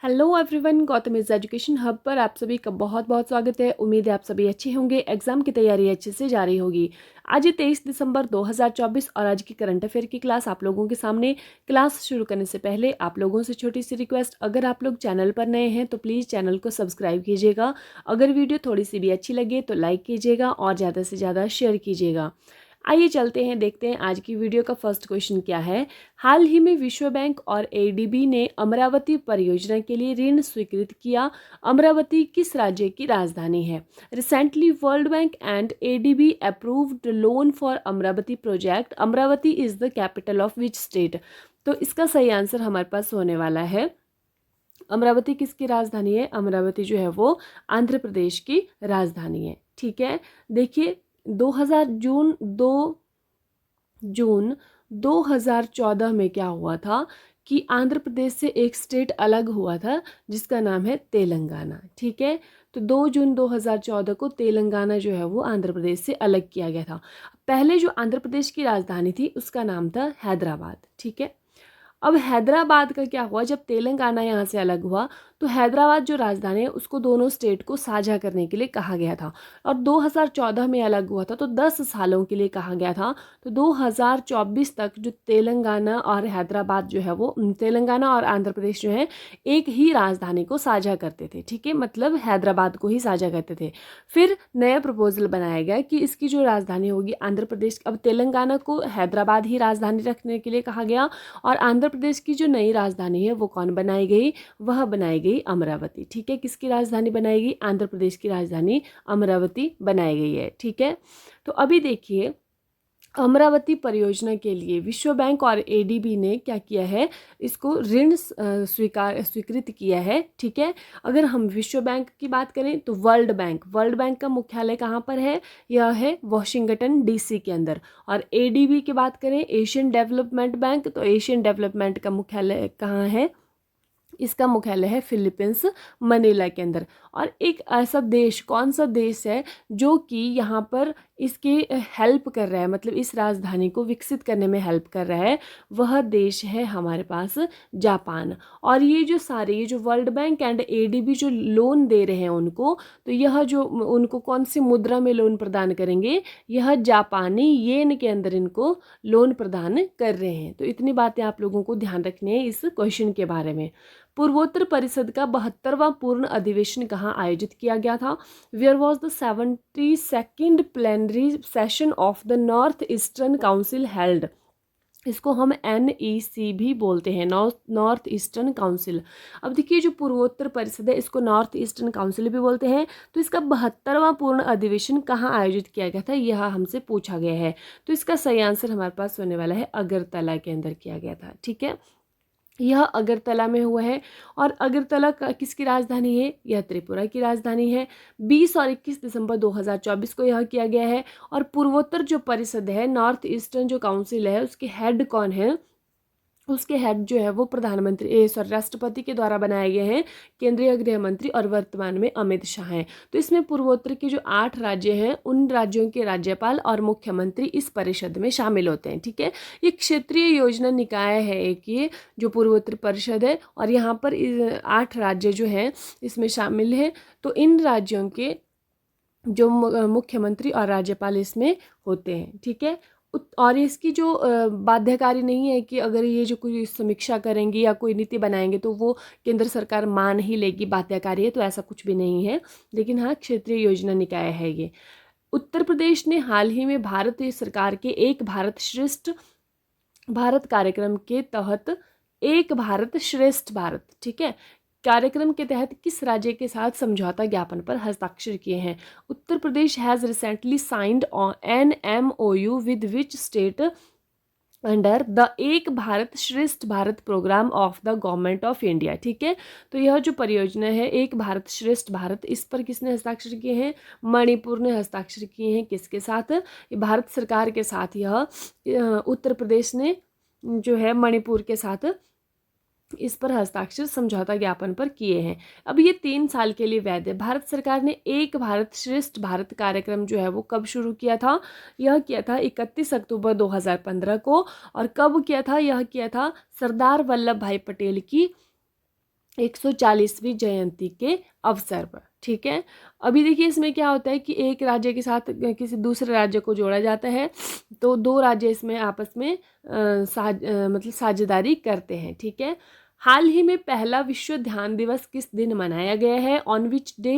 Hello everyone, Gautam is education hub पर आप सभी का बहुत बहुत स्वागत है। उम्मीद है आप सभी अच्छे होंगे, एग्जाम की तैयारी अच्छे से जारी होगी। आज 23 दिसंबर 2024 और आज की करंट अफेयर की क्लास आप लोगों के सामने। क्लास शुरू करने से पहले आप लोगों से छोटी सी रिक्वेस्ट, अगर आप लोग चैनल पर नए हैं तो प्लीज़ चैनल को सब्सक्राइब कीजिएगा। अगर वीडियो थोड़ी सी भी अच्छी लगे तो लाइक कीजिएगा और ज़्यादा से ज़्यादा शेयर कीजिएगा। आइए चलते हैं, देखते हैं आज की वीडियो का फर्स्ट क्वेश्चन क्या है। हाल ही में विश्व बैंक और एडीबी ने अमरावती परियोजना के लिए ऋण स्वीकृत किया। अमरावती किस राज्य की राजधानी है? Recently world bank and ADB approved loan for Amravati project. Amravati is the capital of which state? तो इसका सही आंसर हमारे पास होने वाला है, अमरावती किसकी राजधानी है? अमरावती जो है वो आंध्र प्रदेश की राजधानी है। ठीक है, देखिए 2 जून 2014 में क्या हुआ था कि आंध्र प्रदेश से एक स्टेट अलग हुआ था जिसका नाम है तेलंगाना। ठीक है, तो 2 जून 2014 को तेलंगाना जो है वो आंध्र प्रदेश से अलग किया गया था। पहले जो आंध्र प्रदेश की राजधानी थी उसका नाम था हैदराबाद। ठीक है, अब हैदराबाद का क्या हुआ, जब तेलंगाना यहाँ से अलग हुआ तो हैदराबाद जो राजधानी है उसको दोनों स्टेट को साझा करने के लिए कहा गया था। और 2014 में अलग हुआ था तो 10 सालों के लिए कहा गया था। तो 2024 तक जो तेलंगाना और हैदराबाद जो है वो, तेलंगाना और आंध्र प्रदेश जो है एक ही राजधानी को साझा करते थे। ठीक है, मतलब हैदराबाद को ही साझा करते थे। फिर नया प्रपोजल बनाया गया कि इसकी जो राजधानी होगी आंध्र प्रदेश, अब तेलंगाना को हैदराबाद ही राजधानी रखने के लिए कहा गया और आंध्र प्रदेश की जो नई राजधानी है वो कौन बनाई गई? वह बनाई गई अमरावती। ठीक है, किसकी राजधानी बनाई गई? आंध्र प्रदेश की राजधानी अमरावती बनाई गई है। ठीक है, तो अभी देखिए अमरावती परियोजना के लिए विश्व बैंक और एडीबी ने क्या किया है, इसको ऋण स्वीकृत किया है। ठीक है, अगर हम विश्व बैंक की बात करें तो वर्ल्ड बैंक का मुख्यालय कहाँ पर है? यह है वॉशिंगटन डीसी के अंदर। और एडीबी की बात करें, एशियन डेवलपमेंट बैंक, तो एशियन डेवलपमेंट का मुख्यालय कहाँ है? इसका मुख्यालय है फिलीपींस, मनीला के अंदर। और एक ऐसा देश, कौन सा देश है जो कि यहाँ पर इसके हेल्प कर रहा है, मतलब इस राजधानी को विकसित करने में हेल्प कर रहा है? वह देश है हमारे पास जापान। और ये जो वर्ल्ड बैंक एंड एडीबी जो लोन दे रहे हैं उनको, तो यह जो उनको कौन सी मुद्रा में लोन प्रदान करेंगे? यह जापानी येन के अंदर इनको लोन प्रदान कर रहे हैं। तो इतनी बातें आप लोगों को ध्यान रखनी है इस क्वेश्चन के बारे में। पूर्वोत्तर परिषद का 72वां पूर्ण अधिवेशन कहाँ आयोजित किया गया था? Where was the 72nd plenary session of the North Eastern Council held? इसको हम NEC भी बोलते हैं, नॉर्थ ईस्टर्न काउंसिल। अब देखिए जो पूर्वोत्तर परिषद है इसको नॉर्थ ईस्टर्न काउंसिल भी बोलते हैं। तो इसका 72वां पूर्ण अधिवेशन कहाँ आयोजित किया गया था, यह हमसे पूछा गया है। तो इसका सही आंसर हमारे पास होने वाला है अगरतला के अंदर किया गया था। ठीक है, यह अगरतला में हुआ है। और अगरतला किसकी राजधानी है? यह त्रिपुरा की राजधानी है। 20 और 21 दिसंबर 2024 को यह किया गया है। और पूर्वोत्तर जो परिषद है, नॉर्थ ईस्टर्न जो काउंसिल है, उसके हेड कौन है? उसके हेड जो है वो राष्ट्रपति के द्वारा बनाए गए हैं, केंद्रीय गृह मंत्री, और वर्तमान में अमित शाह हैं। तो इसमें पूर्वोत्तर के जो 8 राज्य हैं उन राज्यों के राज्यपाल और मुख्यमंत्री इस परिषद में शामिल होते हैं। ठीक है, ये क्षेत्रीय योजना निकाय है एक, ये जो पूर्वोत्तर परिषद है, और यहाँ पर 8 राज्य जो हैं इसमें शामिल हैं। तो इन राज्यों के जो मुख्यमंत्री और राज्यपाल इसमें होते हैं। ठीक है, और इसकी जो बाध्यकारी नहीं है कि अगर ये जो कोई समीक्षा करेंगे या कोई नीति बनाएंगे तो वो केंद्र सरकार मान ही लेगी, बाध्यकारी है, तो ऐसा कुछ भी नहीं है। लेकिन हाँ, क्षेत्रीय योजना निकाय है ये। उत्तर प्रदेश ने हाल ही में भारतीय सरकार के एक भारत श्रेष्ठ भारत कार्यक्रम के तहत एक भारत श्रेष्ठ भारत, ठीक है, कार्यक्रम के तहत किस राज्य के साथ समझौता ज्ञापन पर हस्ताक्षर किए हैं? Uttar Pradesh has recently signed an MOU with which state under the Ek Bharat Shreshtha Bharat program of the government of India. ठीक है, तो यह जो परियोजना है एक भारत श्रेष्ठ भारत, इस पर किसने हस्ताक्षर किए हैं? मणिपुर ने हस्ताक्षर किए हैं। किसके साथ? भारत सरकार के साथ। यह उत्तर प्रदेश ने जो है मणिपुर के साथ इस पर हस्ताक्षर समझौता ज्ञापन पर किए हैं। अब ये 3 साल के लिए वैध है। भारत सरकार ने एक भारत श्रेष्ठ भारत कार्यक्रम जो है वो कब शुरू किया था? यह किया था 31 अक्टूबर 2015 को। और कब किया था? यह किया था सरदार वल्लभ भाई पटेल की 140वीं जयंती के अवसर पर। ठीक है, अभी देखिए इसमें क्या होता है कि एक राज्य के साथ किसी दूसरे राज्य को जोड़ा जाता है, तो दो राज्य इसमें आपस में मतलब साझेदारी करते हैं। ठीक है, हाल ही में पहला विश्व ध्यान दिवस किस दिन मनाया गया है? On which day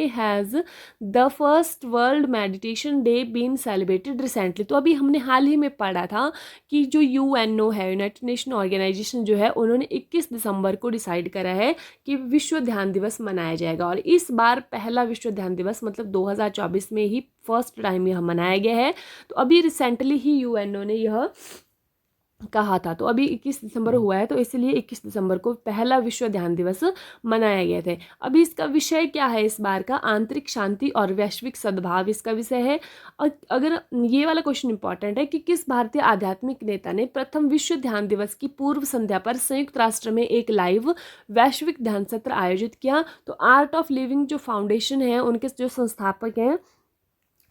has the first World Meditation Day been celebrated recently. तो अभी हमने हाल ही में पढ़ा था कि जो यूएनओ है, यूनाइटेड नेशन ऑर्गेनाइजेशन जो है, उन्होंने 21 दिसंबर को डिसाइड करा है कि विश्व ध्यान दिवस मनाया जाएगा। और इस बार पहला विश्व ध्यान दिवस मतलब 2024 में ही फर्स्ट टाइम यह मनाया गया है। तो अभी रिसेंटली ही यूएनओ ने यह कहा था। तो अभी 21 दिसंबर हुआ है, तो इसलिए 21 दिसंबर को पहला विश्व ध्यान दिवस मनाया गया था। अभी इसका विषय क्या है इस बार का? आंतरिक शांति और वैश्विक सद्भाव इसका विषय है। और अगर ये वाला क्वेश्चन इंपॉर्टेंट है कि किस भारतीय आध्यात्मिक नेता ने प्रथम विश्व ध्यान दिवस की पूर्व संध्या पर संयुक्त राष्ट्र में एक लाइव वैश्विक ध्यान सत्र आयोजित किया? तो आर्ट ऑफ लिविंग जो फाउंडेशन है, उनके जो संस्थापक हैं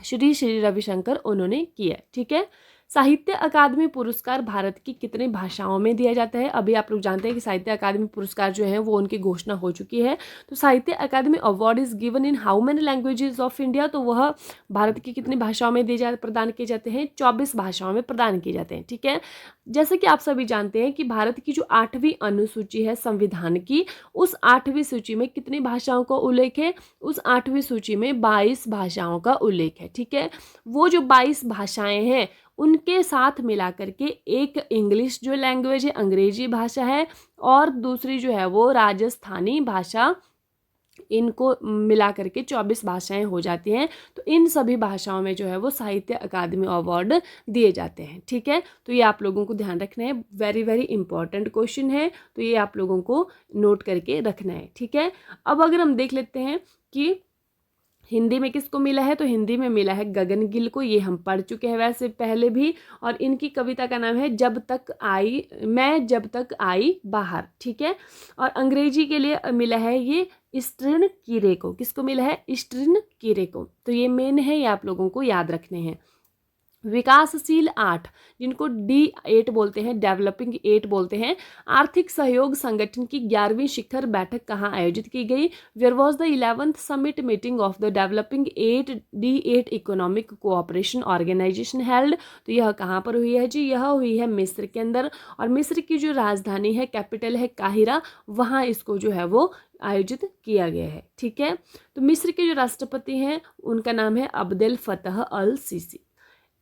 श्री श्री रविशंकर, उन्होंने किया। ठीक है, साहित्य अकादमी पुरस्कार भारत की कितने भाषाओं में दिया जाता है? अभी आप लोग जानते हैं कि साहित्य अकादमी पुरस्कार जो है वो उनकी घोषणा हो चुकी है। तो Sahitya Akademi award is given in how many languages of India? तो वह भारत की कितनी भाषाओं में प्रदान किए जाते हैं? 24 भाषाओं में प्रदान किए जाते हैं। ठीक है, जैसे कि आप सभी जानते हैं कि भारत की जो 8वीं अनुसूची है संविधान की, उस 8वीं सूची में कितनी भाषाओं का उल्लेख है? उस 8वीं सूची में 22 भाषाओं का उल्लेख है। ठीक है, वो जो 22 भाषाएं हैं उनके साथ मिला करके एक इंग्लिश जो लैंग्वेज है, अंग्रेजी भाषा है, और दूसरी जो है वो राजस्थानी भाषा, इनको मिला करके 24 भाषाएं हो जाती हैं। तो इन सभी भाषाओं में जो है वो साहित्य अकादमी अवार्ड दिए जाते हैं। ठीक है, तो ये आप लोगों को ध्यान रखना है, वेरी वेरी इंपॉर्टेंट क्वेश्चन है, तो ये आप लोगों को नोट करके रखना है। ठीक है, अब अगर हम देख लेते हैं कि हिंदी में किसको मिला है, तो हिंदी में मिला है गगन गिल को। ये हम पढ़ चुके हैं वैसे पहले भी, और इनकी कविता का नाम है जब तक आई बाहर। ठीक है, और अंग्रेजी के लिए मिला है ये ईस्टर्न कीरे को। किसको मिला है? ईस्टर्न कीरे को। तो ये मेन है, ये आप लोगों को याद रखने हैं। विकासशील 8, जिनको D8 बोलते हैं, डेवलपिंग 8 बोलते हैं, आर्थिक सहयोग संगठन की 11वीं शिखर बैठक कहाँ आयोजित की गई? Where was the 11th summit meeting of the developing 8 D8 economic cooperation organisation held? तो यह कहाँ पर हुई है जी? यह हुई है मिस्र के अंदर, और मिस्र की जो राजधानी है, कैपिटल है काहिरा, वहाँ इसको जो है वो आयोजित किया गया है। ठीक है, तो मिस्र के जो राष्ट्रपति हैं उनका नाम है अब्देल फतह अल सीसी।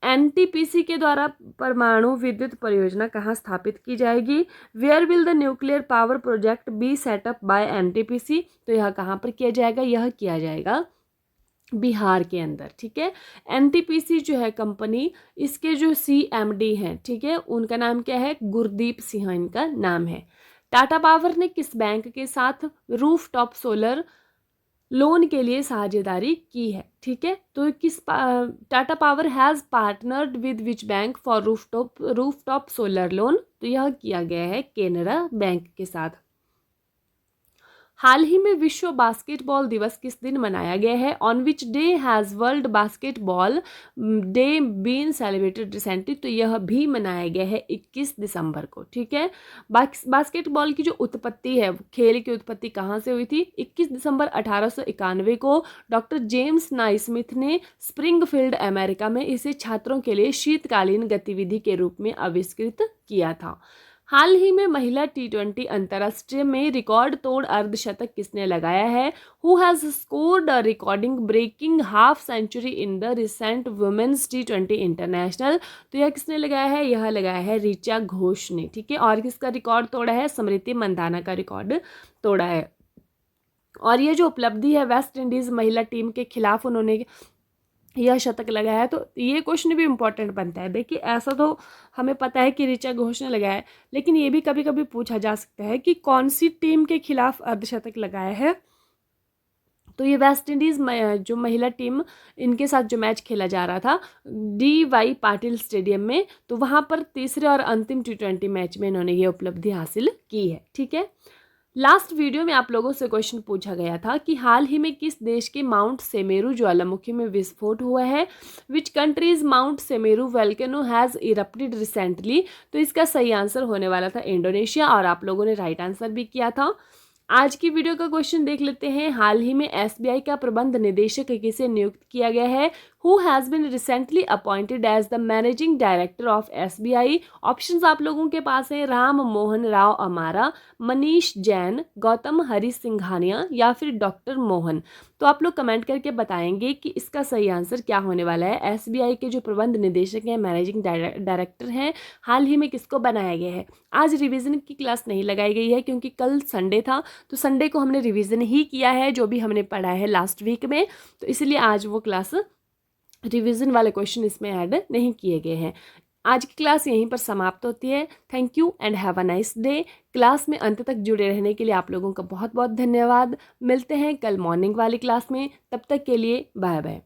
एनटीपीसी के द्वारा परमाणु विद्युत परियोजना कहाँ स्थापित की जाएगी? Where will the nuclear power project be set up by NTPC? तो यह कहाँ पर किया जाएगा? यह किया जाएगा बिहार के अंदर। ठीक है, एनटीपीसी जो है कंपनी, इसके जो CMD हैं, ठीक है, उनका नाम क्या है? गुरदीप सिंह इनका नाम है। टाटा पावर ने किस बैंक के साथ रूफ टॉप सोलर लोन के लिए साझेदारी की है? ठीक है, तो Tata power has partnered with which bank for rooftop solar loan? तो यह किया गया है केनरा बैंक के साथ। हाल ही में विश्व बास्केटबॉल दिवस किस दिन मनाया गया है? On which day has World Basketball Day been celebrated recently? तो यह भी मनाया गया है 21 दिसंबर को। ठीक है, बास्केटबॉल की जो उत्पत्ति है, खेल की उत्पत्ति कहाँ से हुई थी? 21 दिसंबर 1891 को डॉक्टर जेम्स नाइस्मिथ ने स्प्रिंगफील्ड अमेरिका में इसे छात्रों के लिए शीतकालीन गतिविधि के रूप में आविष्कृत किया था। हाल ही में महिला T20 अंतर्राष्ट्रीय में रिकॉर्ड तोड़ अर्धशतक किसने लगाया है? Who has scored a recording breaking half century in the recent women's T20 international? तो यह किसने लगाया है? यह लगाया है ऋचा घोष ने। ठीक है, और किसका रिकॉर्ड तोड़ा है? स्मृति मंदाना का रिकॉर्ड तोड़ा है। और ये जो उपलब्धि है वेस्ट इंडीज महिला टीम के खिलाफ उन्होंने यह शतक लगाया है, तो ये क्वेश्चन भी इम्पोर्टेंट बनता है। देखिए, ऐसा तो हमें पता है कि ऋचा घोष ने लगाया है, लेकिन ये भी कभी कभी पूछा जा सकता है कि कौन सी टीम के खिलाफ अर्धशतक लगाया है। तो ये वेस्ट इंडीज जो महिला टीम, इनके साथ जो मैच खेला जा रहा था DY पाटिल स्टेडियम में, तो वहाँ पर तीसरे और अंतिम T20 मैच में इन्होंने ये उपलब्धि हासिल की है। ठीक है, लास्ट वीडियो में आप लोगों से क्वेश्चन पूछा गया था कि हाल ही में किस देश के माउंट सेमेरू ज्वालामुखी में विस्फोट हुआ है। Which countries mount Semeru volcano has erupted recently. तो इसका सही आंसर होने वाला था इंडोनेशिया, और आप लोगों ने राइट आंसर भी किया था। आज की वीडियो का क्वेश्चन देख लेते हैं। हाल ही में एसबीआई का प्रबंध निदेशक किसे नियुक्त किया गया है। Who has been recently appointed as the managing director of SBI. Options आप लोगों के पास हैं राम मोहन राव अमारा, मनीष जैन, गौतम हरि सिंघानिया या फिर डॉक्टर मोहन। तो आप लोग कमेंट करके बताएंगे कि इसका सही आंसर क्या होने वाला है। एसबीआई के जो प्रबंध निदेशक हैं, मैनेजिंग डायरेक्टर हैं, हाल ही में किसको बनाया गया है। आज रिवीजन की क्लास नहीं लगाई गई है क्योंकि कल संडे था, तो संडे को हमने रिवीजन ही किया है जो भी हमने पढ़ा है लास्ट वीक में, तो इसलिए आज वो क्लास रिवीजन वाले क्वेश्चन इसमें ऐड नहीं किए गए हैं। आज की क्लास यहीं पर समाप्त होती है। Thank you and have a nice day. Class में अंत तक जुड़े रहने के लिए आप लोगों का बहुत बहुत धन्यवाद। मिलते हैं कल मॉर्निंग वाली क्लास में, तब तक के लिए बाय बाय।